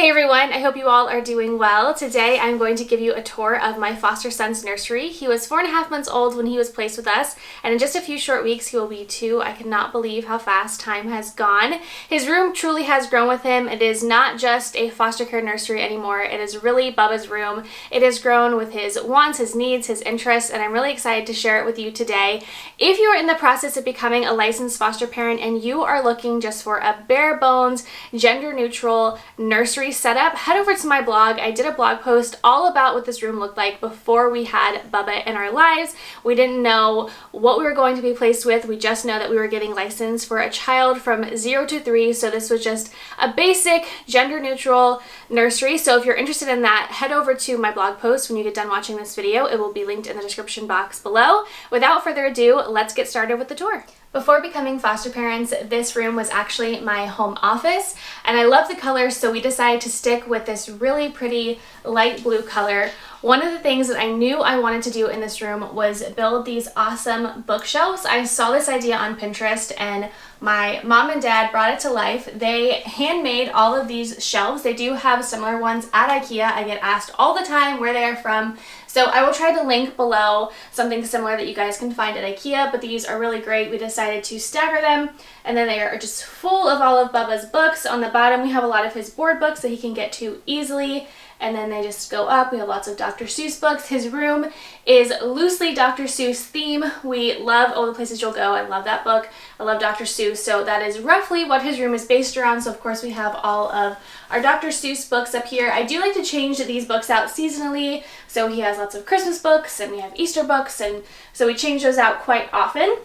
Hey everyone, I hope you all are doing well. Today I'm going to give you a tour of my foster son's nursery. He was 4.5 months old when he was placed with us, and in just a few short weeks he will be 2. I cannot believe how fast time has gone. His room truly has grown with him. It is not just a foster care nursery anymore. It is really Bubba's room. It has grown with his wants, his needs, his interests, and I'm really excited to share it with you today. If you are in the process of becoming a licensed foster parent and you are looking just for a bare bones, gender neutral nursery setup, head over to my blog. I did a blog post all about what this room looked like before we had Bubba in our lives. We didn't know what we were going to be placed with. We just know that we were getting licensed for a child from 0 to 3. So this was just a basic gender neutral nursery. So if you're interested in that, head over to my blog post when you get done watching this video. It will be linked in the description box below. Without further ado, let's get started with the tour. Before becoming foster parents, this room was actually my home office, and I love the colors, so we decided to stick with this really pretty light blue color. One of the things that I knew I wanted to do in this room was build these awesome bookshelves. I saw this idea on Pinterest and my mom and dad brought it to life. They handmade all of these shelves. They do have similar ones at Ikea. I get asked all the time where they are from. So I will try to link below something similar that you guys can find at Ikea, but these are really great. We decided to stagger them, and then they are just full of all of Bubba's books. On the bottom we have a lot of his board books that he can get to easily, and then they just go up. We have lots of Dr. Seuss books. His room is loosely Dr. Seuss theme. We love All the Places You'll Go. I love that book. I love Dr. Seuss, so that is roughly what his room is based around. So of course we have all of our Dr. Seuss books up here. I do like to change these books out seasonally, so he has lots of Christmas books and we have Easter books, and so we change those out quite often.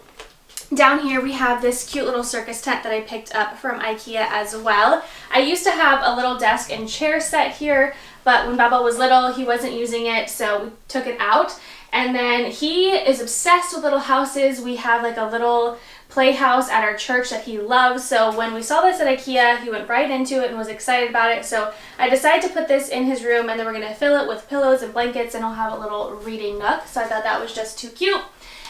Down here we have this cute little circus tent that I picked up from Ikea as well. I used to have a little desk and chair set here, but when Bubba was little he wasn't using it, so we took it out. And then he is obsessed with little houses. We have like a little playhouse at our church that he loves, so when we saw this at Ikea he went right into it and was excited about it. So I decided to put this in his room, and then we're going to fill it with pillows and blankets, and he'll have a little reading nook. So I thought that was just too cute.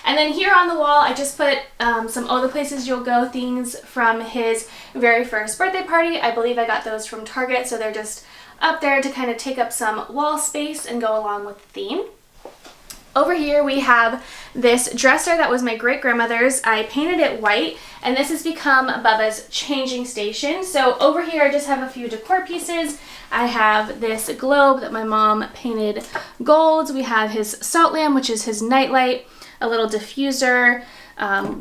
And then here on the wall I just put some Oh the Places You'll Go things from his very first birthday party. I believe I got those from Target, so they're just up there to kind of take up some wall space and go along with the theme. Over here we have this dresser that was my great-grandmother's. I painted it white, and this has become Bubba's changing station. So over here I just have a few decor pieces. I have this globe that my mom painted gold. We have his salt lamp, which is his nightlight, a little diffuser.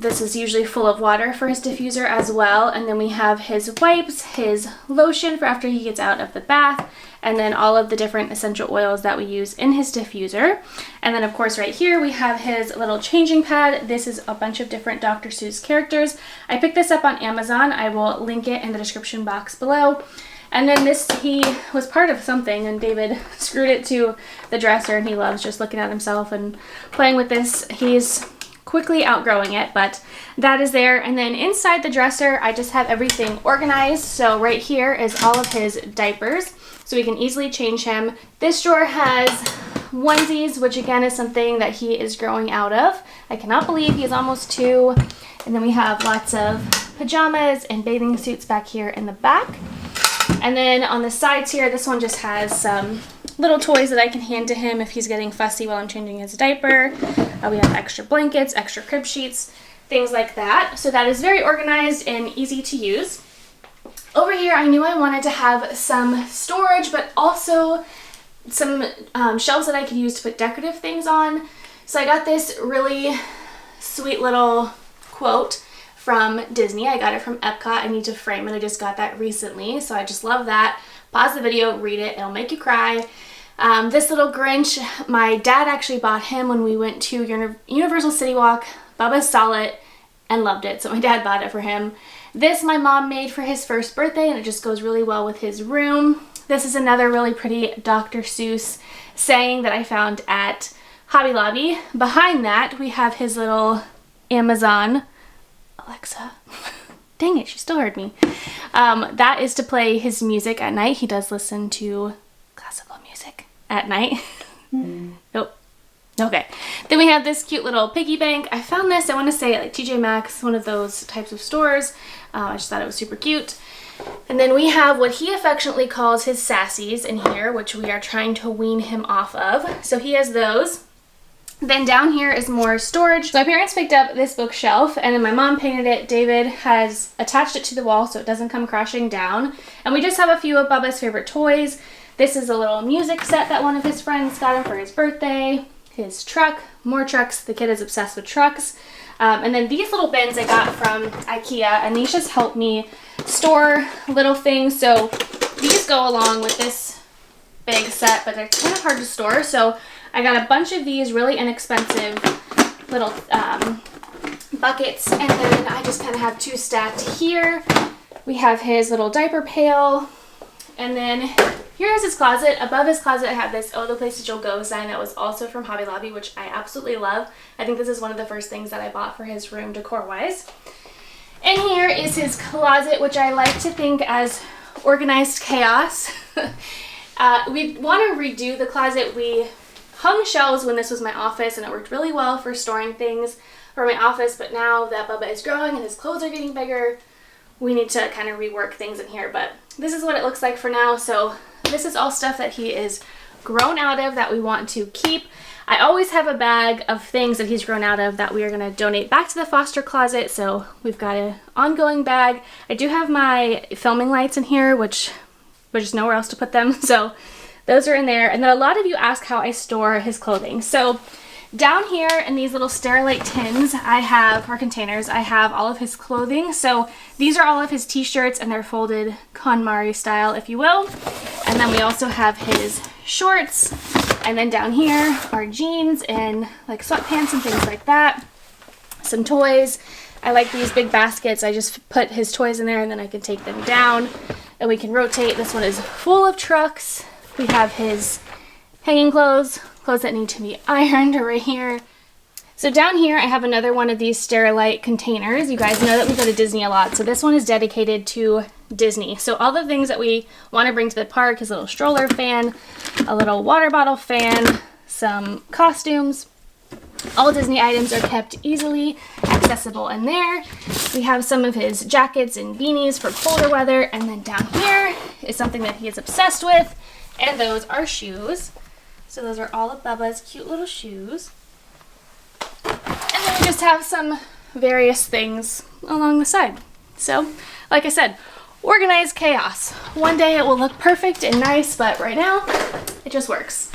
This is usually full of water for his diffuser as well. And then we have his wipes, his lotion for after he gets out of the bath, and then all of the different essential oils that we use in his diffuser. And then of course right here we have his little changing pad. This is a bunch of different Dr. Seuss characters. I picked this up on Amazon. I will link it in the description box below. And then this, he was part of something and David screwed it to the dresser, and he loves just looking at himself and playing with this. He's quickly outgrowing it, but that is there. And then inside the dresser I just have everything organized. So right here is all of his diapers, so we can easily change him. This drawer has onesies, which again is something that he is growing out of. I cannot believe he's almost 2. And then we have lots of pajamas and bathing suits back here in the back. And then on the sides here, this one just has some little toys that I can hand to him if he's getting fussy while I'm changing his diaper. We have extra blankets, extra crib sheets, things like that. So that is very organized and easy to use. Over here, I knew I wanted to have some storage, but also some shelves that I could use to put decorative things on. So I got this really sweet little quote from Disney. I got it from Epcot. I need to frame it. I just got that recently, so I just love that. Pause the video, read it, it'll make you cry. This little Grinch, my dad actually bought him when we went to Universal City Walk. Bubba saw it and loved it, so my dad bought it for him. This my mom made for his first birthday, and it just goes really well with his room. This is another really pretty Dr. Seuss saying that I found at Hobby Lobby. Behind that we have his little Amazon Alexa. Dang it, she still heard me. That is to play his music at night. He does listen to classical music at night. Nope. Okay. Then we have this cute little piggy bank. I found this, I want to say, at like TJ Maxx, one of those types of stores. I just thought it was super cute. And then we have what he affectionately calls his sassies in here, which we are trying to wean him off of. So he has those. Then down here is more storage. So my parents picked up this bookshelf and then my mom painted it. David has attached it to the wall so it doesn't come crashing down. And we just have a few of Bubba's favorite toys. This is a little music set that one of his friends got him for his birthday. His truck, more trucks. The kid is obsessed with trucks. And then these little bins I got from Ikea, and these just help me store little things. So these go along with this big set, but they're kind of hard to store. So I got a bunch of these really inexpensive little buckets, and then I just kind of have two stacked here. We have his little diaper pail, and then here's his closet. Above his closet I have this "Oh, the Places You'll Go" sign that was also from Hobby Lobby, which I absolutely love. I think this is one of the first things that I bought for his room decor-wise. And here is his closet, which I like to think as organized chaos. We want to redo the closet. We hung shelves when this was my office, and it worked really well for storing things for my office, but now that Bubba is growing and his clothes are getting bigger, we need to kind of rework things in here. But this is what it looks like for now. So this is all stuff that he is grown out of that we want to keep. I always have a bag of things that he's grown out of that we are going to donate back to the foster closet, so we've got an ongoing bag. I do have my filming lights in here, which there's nowhere else to put them, so those are in there. And then a lot of you ask how I store his clothing. So down here in these little Sterilite tins or containers, I have all of his clothing. So these are all of his t-shirts, and they're folded KonMari style, if you will. And then we also have his shorts. And then down here are jeans and like sweatpants and things like that. Some toys. I like these big baskets. I just put his toys in there and then I can take them down and we can rotate. This one is full of trucks. We have his hanging clothes that need to be ironed right here. So down here I have another one of these Sterilite containers. You guys know that we go to Disney a lot, so this one is dedicated to Disney. So all the things that we want to bring to the park, his little stroller fan, a little water bottle fan, some costumes. All Disney items are kept easily accessible in there. We have some of his jackets and beanies for colder weather, and then down here is something that he is obsessed with, and those are shoes. So those are all of Bubba's cute little shoes. And then we just have some various things along the side. So, like I said, organized chaos. One day it will look perfect and nice, but right now, it just works.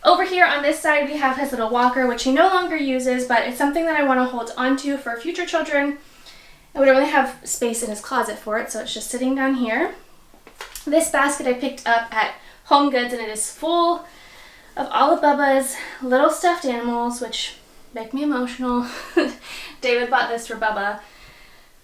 Over here on this side, we have his little walker, which he no longer uses, but it's something that I want to hold onto for future children. And we don't really have space in his closet for it, so it's just sitting down here. This basket I picked up at Home Goods, and it is full of all of Bubba's little stuffed animals, which make me emotional. David bought this for Bubba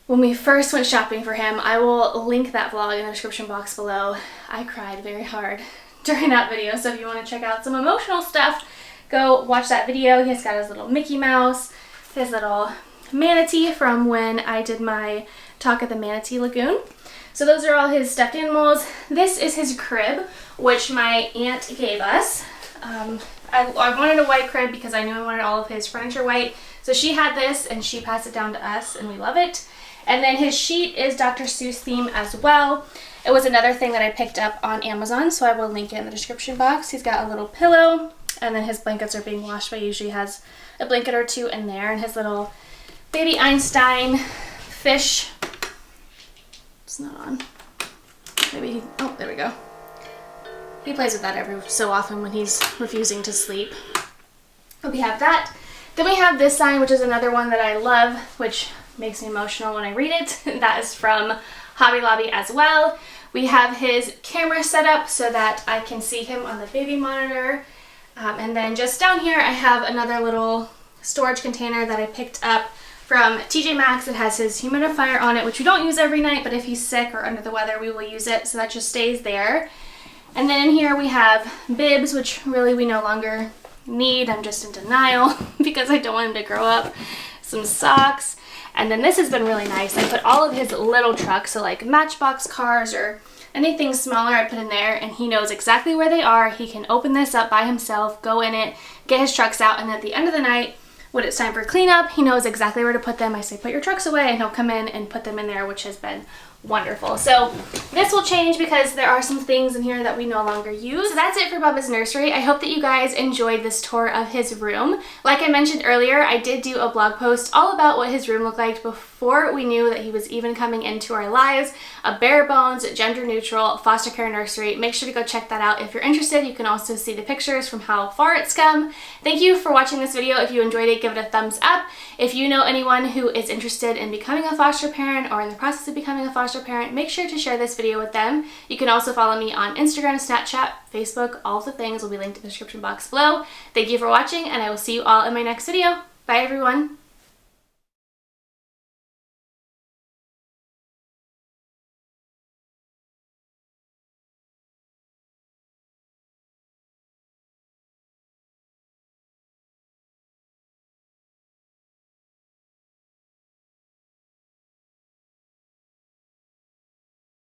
when we first went shopping for him. I will link that vlog in the description box below. I cried very hard during that video, so if you want to check out some emotional stuff, go watch that video. He's got his little Mickey Mouse, his little manatee from when I did my talk at the Manatee Lagoon. So those are all his stuffed animals. This is his crib, which my aunt gave us. I wanted a white crib because I knew I wanted all of his furniture white. So she had this and she passed it down to us and we love it. And then his sheet is Dr. Seuss theme as well. It was another thing that I picked up on Amazon, so I will link it in the description box. He's got a little pillow, and then his blankets are being washed, but he usually has a blanket or two in there. And his little baby Einstein fish. It's not on. Maybe oh, there we go. He plays with that every so often when he's refusing to sleep. But we have that. Then we have this sign, which is another one that I love, which makes me emotional when I read it. That is from Hobby Lobby as well. We have his camera set up so that I can see him on the baby monitor. And then just down here I have another little storage container that I picked up from TJ Maxx. It has his humidifier on it, which we don't use every night, but if he's sick or under the weather, we will use it. So that just stays there. And then in here we have bibs, which really we no longer need. I'm just in denial because I don't want him to grow up. Some socks. And then this has been really nice. I put all of his little trucks, so like Matchbox cars or anything smaller, I put in there, and he knows exactly where they are. He can open this up by himself, go in it, get his trucks out, and at the end of the night, when it's time for cleanup, he knows exactly where to put them. I say, put your trucks away, and he'll come in and put them in there, which has been wonderful. So this will change because there are some things in here that we no longer use. So that's it for Bubba's nursery. I hope that you guys enjoyed this tour of his room. Like I mentioned earlier, I did do a blog post all about what his room looked like before we knew that he was even coming into our lives. A bare bones, gender neutral foster care nursery. Make sure to go check that out if you're interested. You can also see the pictures from how far it's come. Thank you for watching this video. If you enjoyed it, give it a thumbs up. If you know anyone who is interested in becoming a foster parent or in the process of becoming a foster parent, make sure to share this video with them. You can also follow me on Instagram, Snapchat, Facebook. All of the things will be linked in the description box below. Thank you for watching, and I will see you all in my next video. Bye everyone.